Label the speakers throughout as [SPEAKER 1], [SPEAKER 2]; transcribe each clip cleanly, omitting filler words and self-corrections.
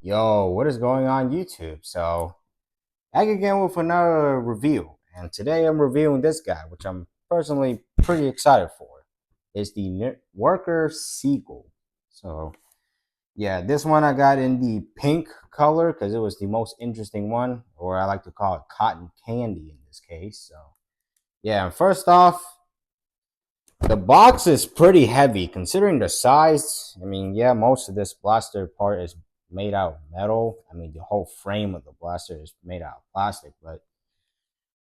[SPEAKER 1] Yo, what is going on YouTube? So, back again with another review. And today I'm reviewing this guy, which I'm personally pretty excited for. It's the Worker Seagull. So, yeah, this one I got in the pink color because it was the most interesting one, or I like to call it cotton candy in this case. So, yeah, first off, the box is pretty heavy considering the size. I mean, yeah, most of this blaster part is made out of metal. I mean, the whole frame of the blaster is made out of plastic, but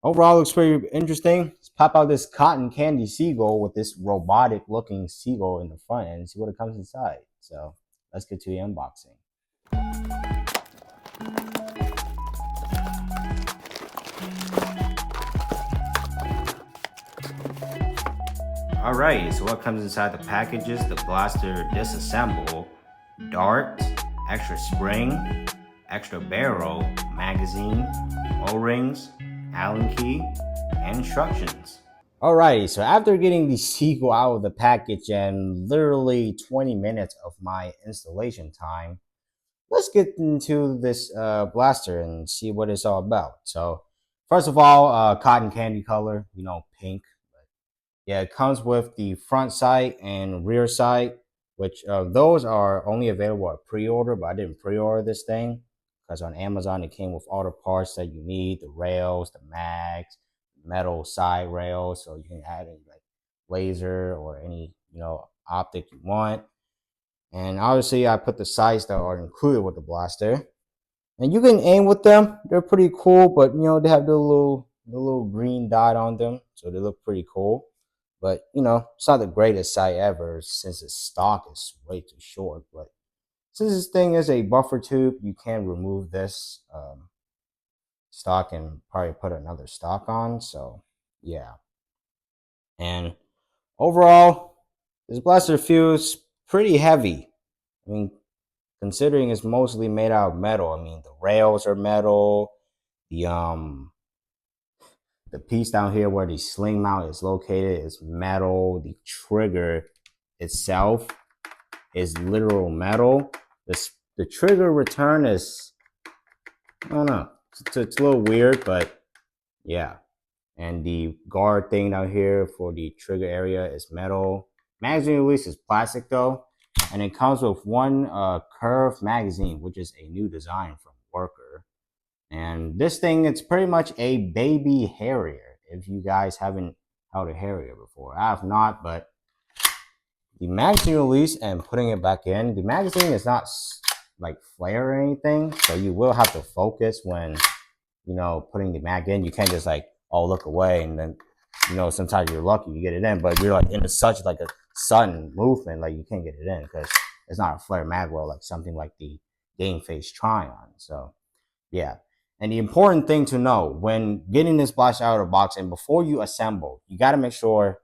[SPEAKER 1] overall looks pretty interesting. Let's pop out this cotton candy seagull with this robotic looking seagull in the front and see what it comes inside. So let's get to the unboxing. Alright, so what comes inside the packages? The blaster disassemble, dart, extra spring, extra barrel, magazine, O-rings, Allen key, and instructions. Alrighty, so after getting the Seagull out of the package and literally 20 minutes of my installation time, let's get into this blaster and see what it's all about. So, first of all, cotton candy color, pink. Yeah, it comes with the front sight and rear sight, which those are only available at pre-order, but I didn't pre-order this thing because on Amazon it came with all the parts that you need, the rails, the mags, metal side rails, so you can add any like laser or any, optic you want. And obviously I put the sights that are included with the blaster. And you can aim with them. They're pretty cool, but they have the little green dot on them, so they look pretty cool. But it's not the greatest sight ever since its stock is way too short. But since this thing is a buffer tube, you can remove this stock and probably put another stock on. So yeah. And overall, this blaster feels pretty heavy. I mean, considering it's mostly made out of metal. I mean, the rails are metal. The piece down here where the sling mount is located is metal. The trigger itself is literal metal. The trigger return is, I don't know, it's a little weird, but yeah. And the guard thing down here for the trigger area is metal. Magazine release is plastic though, and it comes with one curved magazine, which is a new design from Worker. And this thing, it's pretty much a baby harrier. If you guys haven't held a harrier before, I have not, but the magazine release and putting it back in, the magazine is not like flare or anything, so you will have to focus when putting the mag in. You can't just like look away and then sometimes you're lucky you get it in, but you're like in such like a sudden movement, like you can't get it in because it's not a flare mag well like something like the Game Face Tryon. So yeah. And the important thing to know when getting this blaster out of the box and before you assemble, you got to make sure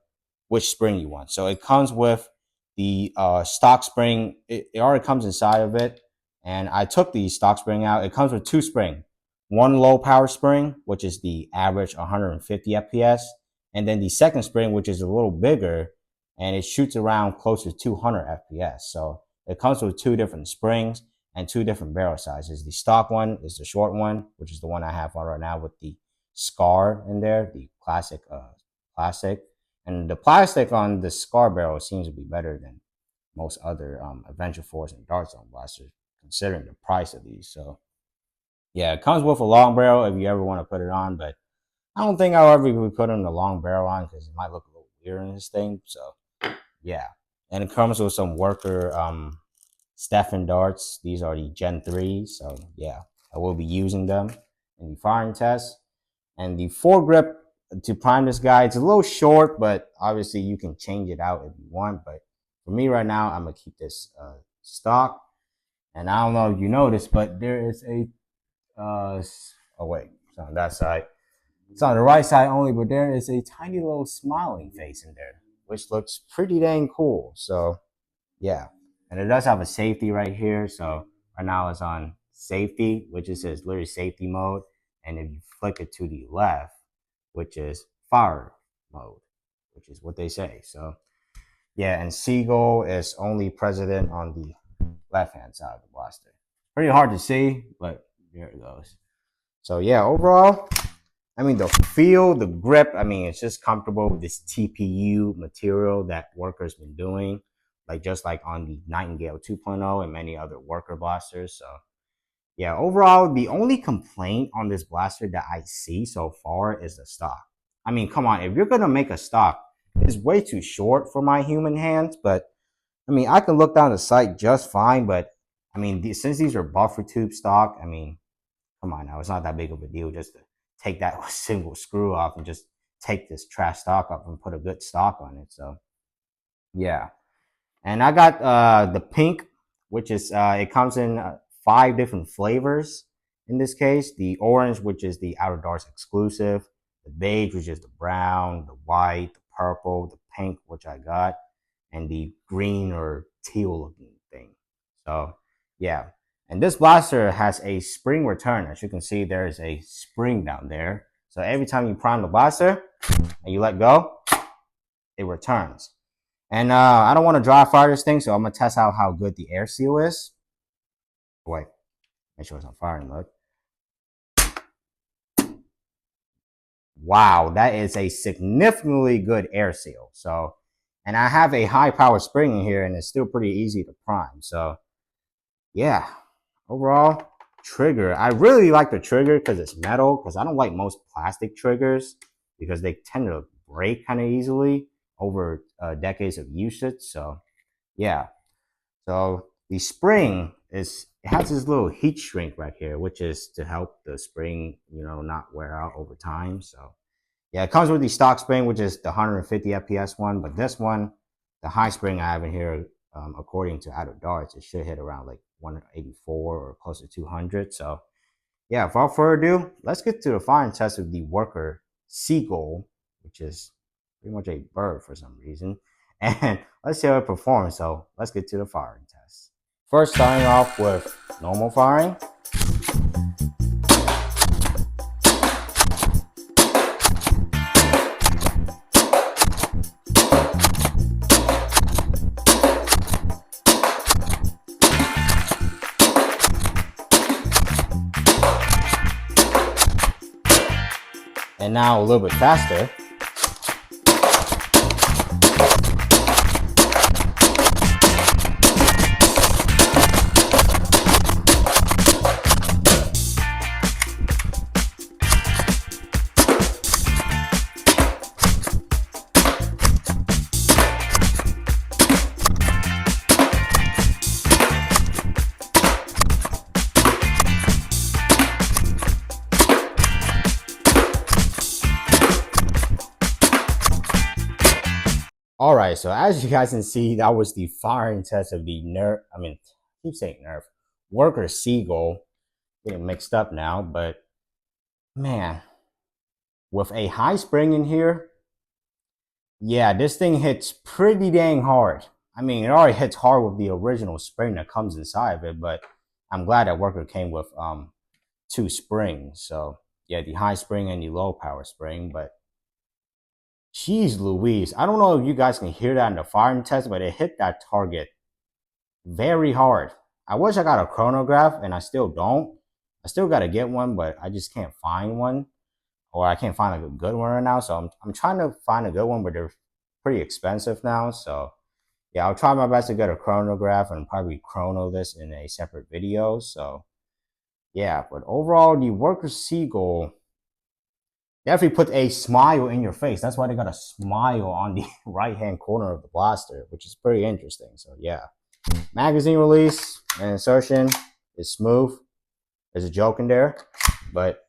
[SPEAKER 1] which spring you want. So it comes with the stock spring. It already comes inside of it. And I took the stock spring out. It comes with two spring. One low power spring, which is the average 150 FPS. And then the second spring, which is a little bigger, and it shoots around close to 200 FPS. So it comes with two different springs and two different barrel sizes. The stock one is the short one, which is the one I have on right now with the scar in there, the classic plastic. And the plastic on the scar barrel seems to be better than most other Adventure Force and Dark Zone blasters, considering the price of these. So yeah, it comes with a long barrel if you ever want to put it on, but I don't think I'll ever be putting the long barrel on because it might look a little weird in this thing. So yeah, and it comes with some Worker Stefan darts. These are the Gen 3, so yeah, I will be using them in the firing test. And the foregrip to prime this guy, it's a little short, but obviously you can change it out if you want. But for me right now, I'm gonna keep this stock. And I don't know if you noticed, but there is a oh wait, it's on that side. It's on the right side only, but there is a tiny little smiling face in there, which looks pretty dang cool. So yeah, and it does have a safety right here. So right now it's on safety, which it says literally safety mode. And if you flick it to the left, which is fire mode, which is what they say. So yeah, and Seagull is only present on the left hand side of the blaster. Pretty hard to see, but there it goes. So yeah, overall, I mean, the feel, the grip, I mean, it's just comfortable with this TPU material that Worker's been doing, like just like on the Nightingale 2.0 and many other Worker blasters. So yeah, overall, the only complaint on this blaster that I see so far is the stock. I mean, come on, if you're gonna make a stock, it's way too short for my human hands, but I mean, I can look down the sight just fine, but I mean, since these are buffer tube stock, I mean, come on now, it's not that big of a deal just to take that single screw off and just take this trash stock off and put a good stock on it. So yeah, and I got the pink, which is it comes in 5 different flavors in this case. The orange, which is the Outer Darks exclusive, the beige, which is the brown, the white, the purple, the pink, which I got, and the green or teal looking thing. So yeah. And this blaster has a spring return. As you can see, there is a spring down there. So every time you prime the blaster and you let go, it returns. And I don't want to dry fire this thing, so I'm gonna test out how good the air seal is. Wait, make sure it's on firing mode. Wow, that is a significantly good air seal. So, and I have a high power spring in here, and it's still pretty easy to prime. So, yeah, overall trigger. I really like the trigger because it's metal. Because I don't like most plastic triggers because they tend to break kind of easily over decades of usage. So, yeah. So the spring is it has this little heat shrink right here, which is to help the spring, not wear out over time. So yeah, it comes with the stock spring, which is the 150 FPS one, but this one, the high spring I have in here, according to Outer Darts, it should hit around like 184 or close to 200. So yeah, without further ado, let's get to the firing test of the Worker Seagull, which is pretty much a bird for some reason. And let's see how it performs. So let's get to the firing test. First, starting off with normal firing. And now a little bit faster. All right, so as you guys can see, that was the firing test of the I keep saying Nerf, Worker Seagull. Getting mixed up now, but man, with a high spring in here, yeah, this thing hits pretty dang hard. I mean, it already hits hard with the original spring that comes inside of it, but I'm glad that Worker came with 2 springs. So yeah, the high spring and the low power spring, but jeez Louise, I don't know if you guys can hear that in the firing test, but it hit that target very hard. I wish I got a chronograph, and I still don't. I still got to get one, but I just can't find one, or I can't find like a good one right now. So I'm trying to find a good one, but they're pretty expensive now. So yeah, I'll try my best to get a chronograph and probably chrono this in a separate video. So yeah, but overall, the Worker Seagull definitely put a smile in your face. That's why they got a smile on the right hand corner of the blaster, which is pretty interesting. So yeah, magazine release and insertion is smooth. There's a joke in there, but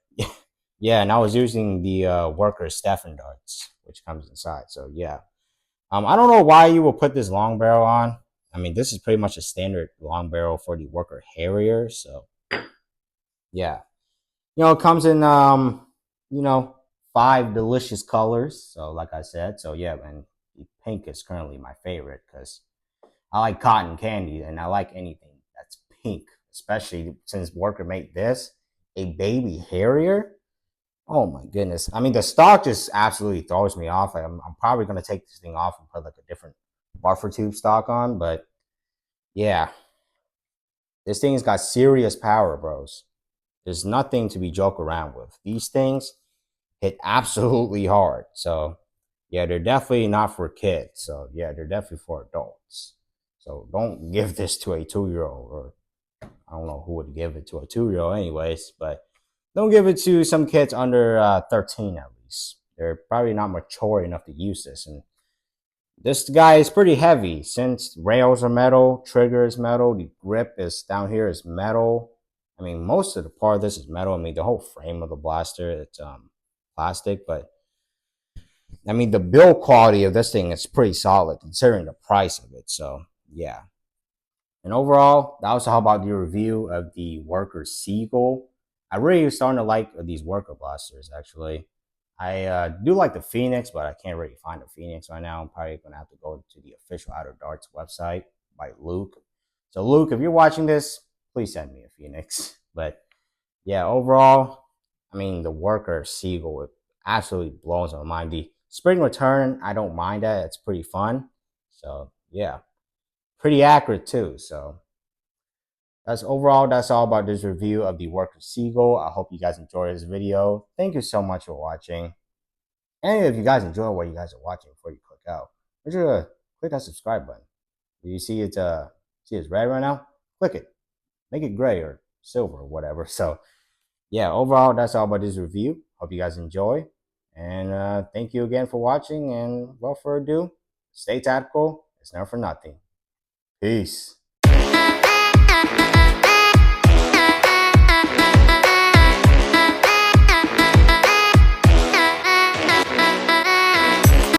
[SPEAKER 1] yeah, and I was using the Worker Stephen darts, which comes inside. So yeah, I don't know why you will put this long barrel on. I mean, this is pretty much a standard long barrel for the Worker Harrier. So yeah, it comes in you know 5 delicious colors. So like I said, so yeah, and the pink is currently my favorite because I like cotton candy and I like anything that's pink, especially since Worker made this a baby Harrier. Oh my goodness. I mean, the stock just absolutely throws me off. Like, I'm probably going to take this thing off and put like a different buffer tube stock on. But yeah, This thing's got serious power, bros. There's nothing to be joke around with. These things hit absolutely hard. So yeah, they're definitely not for kids. So yeah, they're definitely for adults. So don't give this to a 2-year old, or I don't know who would give it to a 2-year old anyways, but don't give it to some kids under 13 at least. They're probably not mature enough to use this. And this guy is pretty heavy since rails are metal, trigger is metal, the grip is down here is metal. I mean, most of the part of this is metal. I mean, the whole frame of the blaster, it's plastic, but I mean, the build quality of this thing is pretty solid considering the price of it. So, yeah. And overall, that was how about the review of the Worker Seagull. I really starting to like these Worker blasters, actually. I do like the Phoenix, but I can't really find the Phoenix right now. I'm probably going to have to go to the official Outer Darts website by Luke. So, Luke, if you're watching this, please send me a Phoenix. But yeah, overall, I mean, the Worker Seagull, it absolutely blows my mind. The Spring Return, I don't mind that. It's pretty fun. So, yeah, pretty accurate too. So, that's all about this review of the Worker Seagull. I hope you guys enjoyed this video. Thank you so much for watching. And if you guys enjoy what you guys are watching before you click out, make sure to click that subscribe button. Do you see it's red right now? Click it. Make it gray or silver or whatever. So yeah, overall, that's all about this review. Hope you guys enjoy. And thank you again for watching. And without further ado, stay tactical. It's never for nothing. Peace.